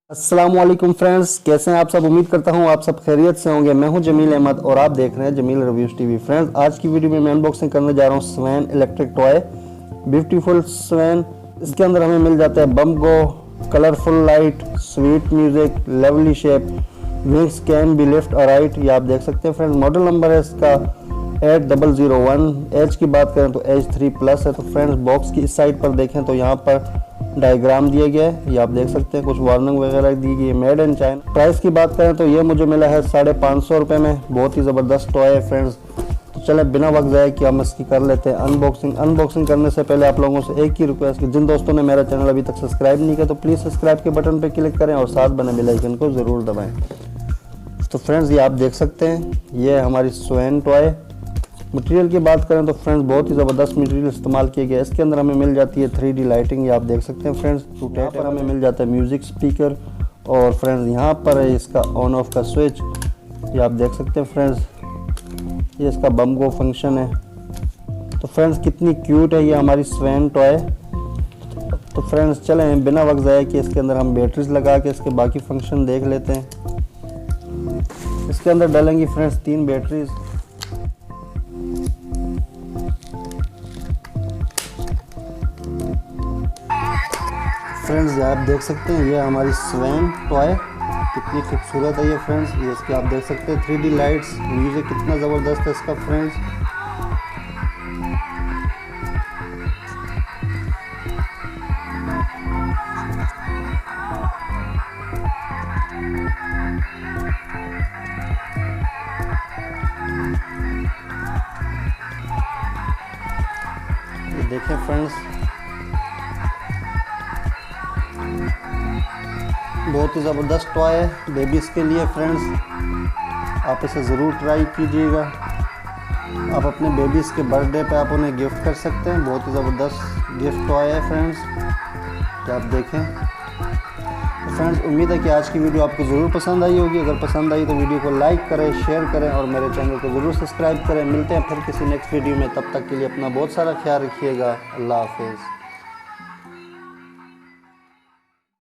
अस्सलाम फ्रेंड्स, कैसे हैं आप सब। उम्मीद करता हूं आप सब खैरियत से होंगे। मैं हूं जमील अहमद और आप देख रहे हैं जमील रिव्यूज टीवी। फ्रेंड्स, आज की वीडियो में मैं अनबॉक्सिंग करने जा रहा हूं swan electric toy, beautiful swan. इसके अंदर हमें मिल जाता है bump go, colourful light, sweet music, lovely shape, wings can be left और राइट। ये आप देख सकते हैं फ्रेंड्स। मॉडल नंबर है इसका 8001। एज की बात करें तो एज 3+ है। तो फ्रेंड्स, बॉक्स की इस साइड पर देखें तो यहाँ पर डायग्राम दिया गया है, ये आप देख सकते हैं। कुछ वार्निंग वगैरह दी गई है। Made in China. प्राइस की बात करें तो ये मुझे मिला है 550 रुपये में। बहुत ही ज़बरदस्त टॉय है फ्रेंड्स। तो चले बिना वक्त ज़ाया कि हम इसकी कर लेते हैं अनबॉक्सिंग करने से पहले आप लोगों से एक ही रिक्वेस्ट कि जिन दोस्तों ने मेरा चैनल अभी तक सब्सक्राइब नहीं किया तो प्लीज़ सब्सक्राइब के बटन पर क्लिक करें और साथ बने बेल आइकन को ज़रूर दबाएँ। तो फ्रेंड्स, ये आप देख सकते हैं, ये है हमारी स्वैन टॉय। मटेरियल की बात करें तो फ्रेंड्स, बहुत ही ज़बरदस्त मटेरियल इस्तेमाल किया गया है। इसके अंदर हमें मिल जाती है 3D लाइटिंग, ये आप देख सकते हैं फ्रेंड्स। यहाँ पर हमें मिल जाता है म्यूज़िक स्पीकर और फ्रेंड्स यहाँ पर है इसका ऑन ऑफ का स्विच, ये आप देख सकते हैं फ्रेंड्स। ये इसका बम गो फंक्शन है। तो फ्रेंड्स, कितनी क्यूट है ये हमारी स्वैन टॉय। तो फ्रेंड्स, चलें बिना वक्त ज़ाया कि इसके अंदर हम बैटरीज लगा के इसके बाकी फंक्शन देख लेते हैं। इसके अंदर डालेंगी फ्रेंड्स 3 बैटरीज। फ्रेंड्स, ये आप देख सकते हैं, ये हमारी स्वैन टॉय कितनी खूबसूरत है ये फ्रेंड्स। ये इसके आप देख सकते हैं 3D लाइट्स, म्यूजिक कितना ज़बरदस्त है इसका फ्रेंड्स। ये देखें फ्रेंड्स, बहुत ही ज़बरदस्त टॉय है बेबीज़ के लिए फ्रेंड्स। आप इसे ज़रूर ट्राई कीजिएगा। आप अपने बेबीज़ के बर्थडे पे आप उन्हें गिफ्ट कर सकते हैं। बहुत ही ज़बरदस्त गिफ्ट टॉय है फ्रेंड्स, तो आप देखें। तो फ्रेंड्स, उम्मीद है कि आज की वीडियो आपको ज़रूर पसंद आई होगी। अगर पसंद आई तो वीडियो को लाइक करें, शेयर करें और मेरे चैनल को ज़रूर सब्सक्राइब करें। मिलते हैं फिर किसी नेक्स्ट वीडियो में। तब तक के लिए अपना बहुत सारा ख्याल रखिएगा। अल्लाह हाफिज़।